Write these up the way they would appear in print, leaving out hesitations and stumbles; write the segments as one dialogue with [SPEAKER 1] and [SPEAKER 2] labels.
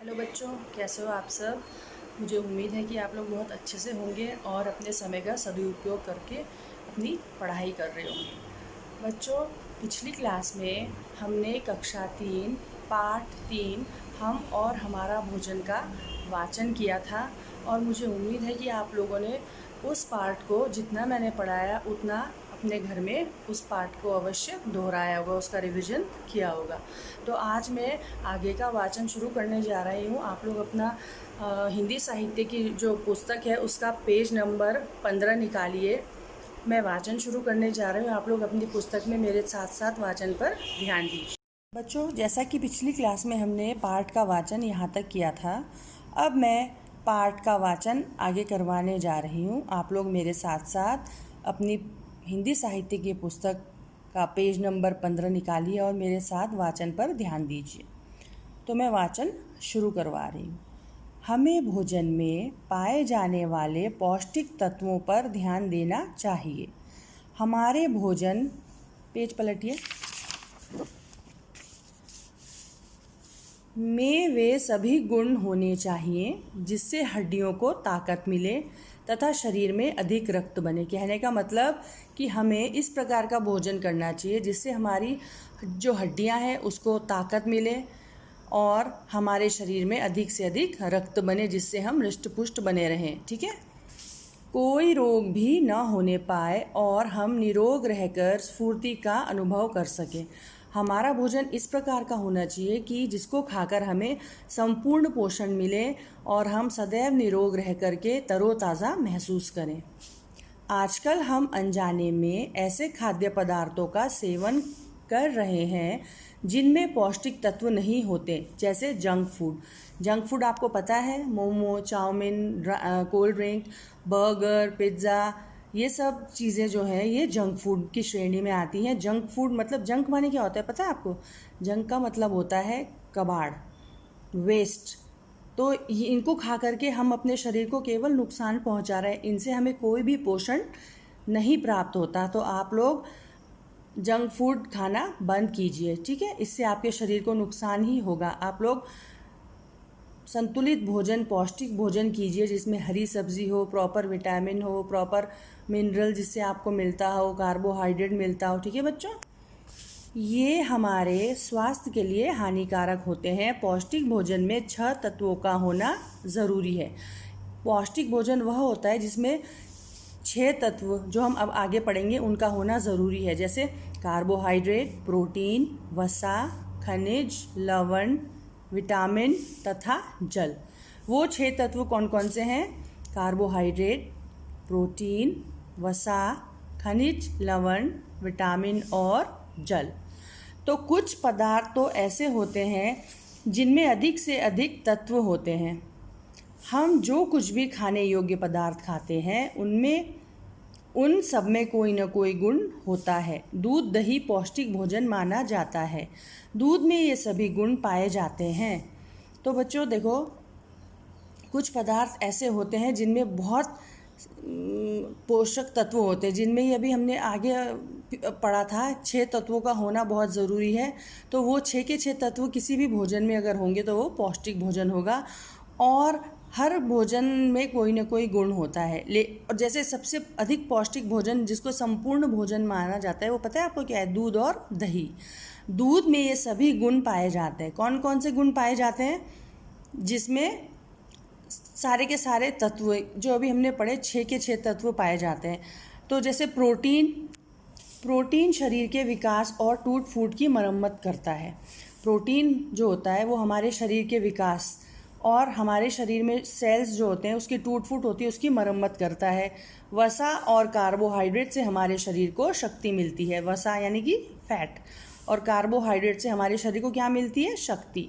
[SPEAKER 1] Hello बच्चों, कैसे हो आप सब। मुझे उम्मीद है कि आप लोग बहुत अच्छे से होंगे और अपने समय का सदुपयोग करके अपनी पढ़ाई कर रहे होंगे। बच्चों, पिछली क्लास में हमने कक्षा 3 पाठ 3 हम और हमारा भोजन का वाचन किया था और मुझे उम्मीद है कि आप लोगों ने उस पाठ को जितना मैंने पढ़ाया उतना अपने घर में उस पाठ को अवश्य दोहराया होगा, उसका रिवीजन किया होगा। तो आज मैं आगे का वाचन शुरू करने जा रही हूँ। आप लोग अपना हिंदी साहित्य की जो पुस्तक है उसका पेज नंबर 15 निकालिए। मैं वाचन शुरू करने जा रही हूँ। आप लोग अपनी पुस्तक में मेरे साथ साथ वाचन पर ध्यान दीजिए। बच्चों, जैसा कि पिछली क्लास में हमने पाठ का वाचन यहाँ तक किया था, अब मैं पाठ का वाचन आगे करवाने जा रही हूँ। आप लोग मेरे साथ साथ अपनी हिंदी साहित्य की पुस्तक का पेज नंबर 15 निकालिए और मेरे साथ वाचन पर ध्यान दीजिए। तो मैं वाचन शुरू करवा रही हूँ। हमें भोजन में पाए जाने वाले पौष्टिक तत्वों पर ध्यान देना चाहिए। हमारे भोजन, पेज पलटिए, में वे सभी गुण होने चाहिए जिससे हड्डियों को ताकत मिले तथा शरीर में अधिक रक्त बने। कहने का मतलब कि हमें इस प्रकार का भोजन करना चाहिए जिससे हमारी जो हड्डियां हैं उसको ताकत मिले और हमारे शरीर में अधिक से अधिक रक्त बने, जिससे हम हृष्ट-पुष्ट बने रहें। ठीक है, कोई रोग भी न होने पाए और हम निरोग रहकर स्फूर्ति का अनुभव कर सकें। हमारा भोजन इस प्रकार का होना चाहिए कि जिसको खाकर हमें संपूर्ण पोषण मिले और हम सदैव निरोग रह करके तरोताज़ा महसूस करें। आजकल हम अनजाने में ऐसे खाद्य पदार्थों का सेवन कर रहे हैं जिनमें पौष्टिक तत्व नहीं होते, जैसे जंक फूड। जंक फूड आपको पता है, momo, chow mein, cold drink, burger, pizza, ये सब चीज़ें जो हैं ये जंक फूड की श्रेणी में आती हैं। जंक फूड मतलब, जंक माने क्या होता है पता है आपको? जंक का मतलब होता है कबाड़, वेस्ट। तो इनको खा करके हम अपने शरीर को केवल नुकसान पहुंचा रहे हैं, इनसे हमें कोई भी पोषण नहीं प्राप्त होता। तो आप लोग जंक फूड खाना बंद कीजिए, ठीक है? इससे आपके शरीर को नुकसान ही होगा। आप लोग संतुलित भोजन, पौष्टिक भोजन कीजिए जिसमें हरी सब्जी हो, प्रॉपर विटामिन हो, प्रॉपर मिनरल जिससे आपको मिलता हो, कार्बोहाइड्रेट मिलता हो। ठीक है बच्चों, ये हमारे स्वास्थ्य के लिए हानिकारक होते हैं। पौष्टिक भोजन में 6 तत्वों का होना ज़रूरी है। पौष्टिक भोजन वह होता है जिसमें 6 तत्व, जो हम अब आगे पढ़ेंगे, उनका होना ज़रूरी है। जैसे कार्बोहाइड्रेट, प्रोटीन, वसा, खनिज, लवण, विटामिन तथा जल। वो 6 तत्व कौन कौन से हैं? कार्बोहाइड्रेट, प्रोटीन, वसा, खनिज, लवण, विटामिन और जल। तो कुछ पदार्थ तो ऐसे होते हैं जिनमें अधिक से अधिक तत्व होते हैं। हम जो कुछ भी खाने योग्य पदार्थ खाते हैं उनमें, उन सब में कोई न कोई गुण होता है। दूध, दही पौष्टिक भोजन माना जाता है। दूध में ये सभी गुण पाए जाते हैं। तो बच्चों देखो, कुछ पदार्थ ऐसे होते हैं जिनमें बहुत पोषक तत्व होते हैं, जिनमें ही अभी हमने आगे पढ़ा था 6 तत्वों का होना बहुत ज़रूरी है। तो वो 6 के 6 तत्व किसी भी भोजन में अगर होंगे तो वो पौष्टिक भोजन होगा। और हर भोजन में कोई ना कोई गुण होता है। और जैसे सबसे अधिक पौष्टिक भोजन जिसको संपूर्ण भोजन माना जाता है, वो पता है आपको क्या है? दूध और दही। दूध में ये सभी गुण पाए जाते हैं। कौन कौन से गुण पाए जाते हैं? जिसमें सारे के सारे तत्व जो अभी हमने पढ़े, 6 के 6 तत्व पाए जाते हैं। तो जैसे प्रोटीन शरीर के विकास और टूट फूट की मरम्मत करता है। प्रोटीन जो होता है वो हमारे शरीर के विकास और हमारे शरीर में सेल्स जो होते हैं उसकी टूट फूट होती है, उसकी मरम्मत करता है। वसा और कार्बोहाइड्रेट से हमारे शरीर को शक्ति मिलती है। वसा यानी कि फैट, और कार्बोहाइड्रेट से हमारे शरीर को क्या मिलती है? शक्ति।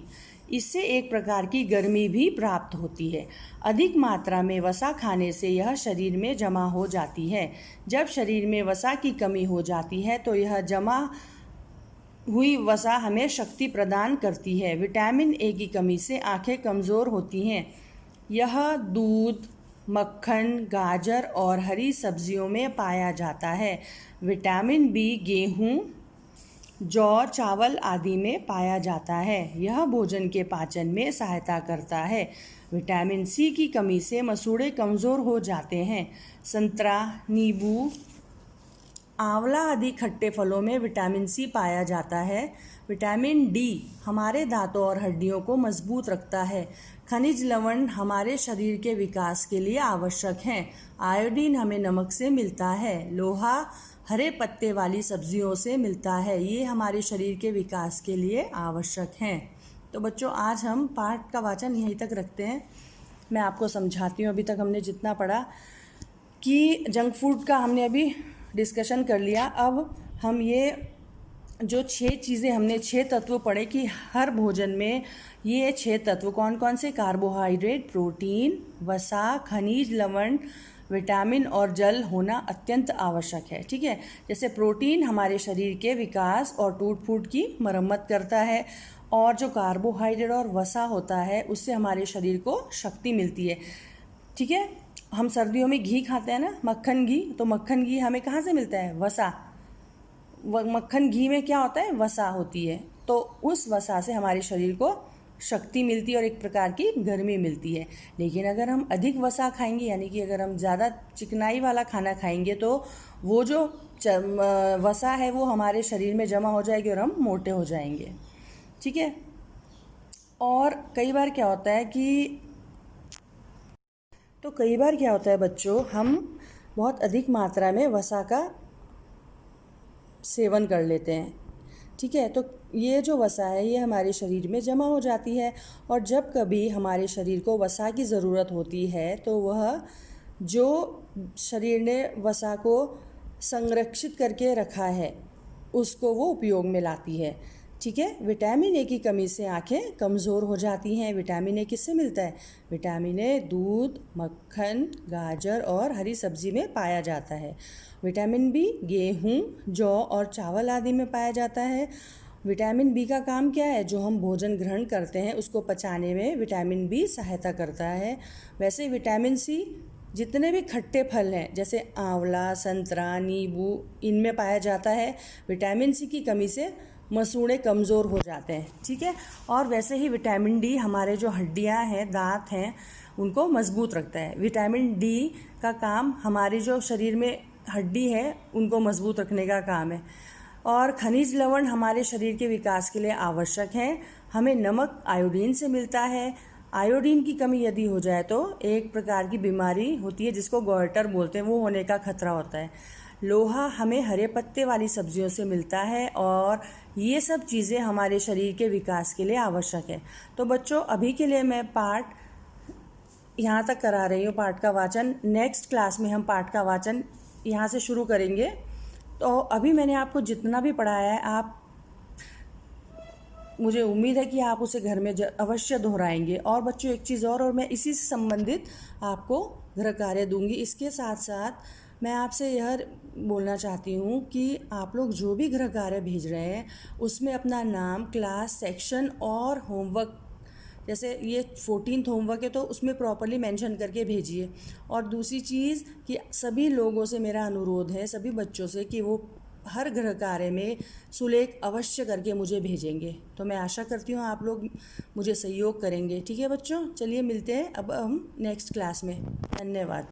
[SPEAKER 1] इससे एक प्रकार की गर्मी भी प्राप्त होती है। अधिक मात्रा में वसा खाने से यह शरीर में जमा हो जाती है। जब शरीर में वसा की कमी हो जाती है तो यह जमा हुई वसा हमें शक्ति प्रदान करती है। विटामिन ए की कमी से आंखें कमज़ोर होती हैं। यह दूध, मक्खन, गाजर और हरी सब्जियों में पाया जाता है। विटामिन बी गेहूँ, जौ, चावल आदि में पाया जाता है। यह भोजन के पाचन में सहायता करता है। विटामिन सी की कमी से मसूड़े कमज़ोर हो जाते हैं। संतरा, नींबू, आंवला आदि खट्टे फलों में विटामिन सी पाया जाता है। विटामिन डी हमारे दांतों और हड्डियों को मजबूत रखता है। खनिज लवण हमारे शरीर के विकास के लिए आवश्यक हैं। आयोडीन हमें नमक से मिलता है। लोहा हरे पत्ते वाली सब्जियों से मिलता है। ये हमारे शरीर के विकास के लिए आवश्यक हैं। तो बच्चों, आज हम पाठ का वाचन यहीं तक रखते हैं। मैं आपको समझाती हूँ। अभी तक हमने जितना पढ़ा कि जंक फूड का हमने अभी डिस्कशन कर लिया। अब हम ये जो 6 चीज़ें हमने 6 तत्व पढ़े कि हर भोजन में ये 6 तत्व कौन कौन से, कार्बोहाइड्रेट, प्रोटीन, वसा, खनिज लवण, विटामिन और जल होना अत्यंत आवश्यक है। ठीक है। जैसे प्रोटीन हमारे शरीर के विकास और टूट फूट की मरम्मत करता है, और जो कार्बोहाइड्रेट और वसा होता है उससे हमारे शरीर को शक्ति मिलती है। ठीक है। हम सर्दियों में घी खाते हैं ना, मक्खन घी, तो मक्खन घी हमें कहाँ से मिलता है? वसा। मक्खन घी में क्या होता है? वसा होती है। तो उस वसा से हमारे शरीर को शक्ति मिलती है और एक प्रकार की गर्मी मिलती है। लेकिन अगर हम अधिक वसा खाएंगे, यानी कि अगर हम ज़्यादा चिकनाई वाला खाना खाएंगे, तो वो जो वसा है वो हमारे शरीर में जमा हो जाएगी और हम मोटे हो जाएंगे। ठीक है। और कई बार क्या होता है बच्चों, हम बहुत अधिक मात्रा में वसा का सेवन कर लेते हैं। ठीक है। तो ये जो वसा है ये हमारे शरीर में जमा हो जाती है, और जब कभी हमारे शरीर को वसा की ज़रूरत होती है तो वह जो शरीर ने वसा को संरक्षित करके रखा है उसको वो उपयोग में लाती है। ठीक है। विटामिन ए की कमी से आंखें कमज़ोर हो जाती हैं। विटामिन ए किससे मिलता है? विटामिन ए दूध, मक्खन, गाजर और हरी सब्जी में पाया जाता है। विटामिन बी गेहूँ, जौ और चावल आदि में पाया जाता है। विटामिन बी का काम क्या है? जो हम भोजन ग्रहण करते हैं उसको पचाने में विटामिन बी सहायता करता है। वैसे विटामिन सी जितने भी खट्टे फल हैं, जैसे आंवला, संतरा, नींबू, इनमें पाया जाता है। विटामिन सी की कमी से मसूड़े कमज़ोर हो जाते हैं। ठीक है। और वैसे ही विटामिन डी हमारे जो हड्डियां हैं, दांत हैं, उनको मजबूत रखता है। विटामिन डी का काम हमारे जो शरीर में हड्डी है उनको मजबूत रखने का काम है। और खनिज लवण हमारे शरीर के विकास के लिए आवश्यक हैं। हमें नमक आयोडीन से मिलता है। आयोडीन की कमी यदि हो जाए तो एक प्रकार की बीमारी होती है जिसको गॉइटर बोलते हैं, वो होने का खतरा होता है। लोहा हमें हरे पत्ते वाली सब्जियों से मिलता है, और ये सब चीज़ें हमारे शरीर के विकास के लिए आवश्यक है। तो बच्चों, अभी के लिए मैं पाठ यहाँ तक करा रही हूँ, पाठ का वाचन। नेक्स्ट क्लास में हम पाठ का वाचन यहाँ से शुरू करेंगे। तो अभी मैंने आपको जितना भी पढ़ाया है, आप मुझे उम्मीद है कि आप उसे घर में अवश्य दोहराएंगे। और बच्चों, एक चीज़ और मैं इसी से संबंधित आपको गृह कार्य दूंगी। इसके साथ साथ मैं आपसे यह बोलना चाहती हूँ कि आप लोग जो भी गृह कार्य भेज रहे हैं उसमें अपना नाम, क्लास, सेक्शन और होमवर्क, जैसे ये 14th होमवर्क है तो उसमें प्रॉपर्ली मेंशन करके भेजिए। और दूसरी चीज़ कि सभी लोगों से मेरा अनुरोध है, सभी बच्चों से, कि वो हर गृह कार्य में सुलेख अवश्य करके मुझे भेजेंगे। तो मैं आशा करती हूँ आप लोग मुझे सहयोग करेंगे। ठीक है बच्चों, चलिए मिलते हैं अब हम नेक्स्ट क्लास में। धन्यवाद।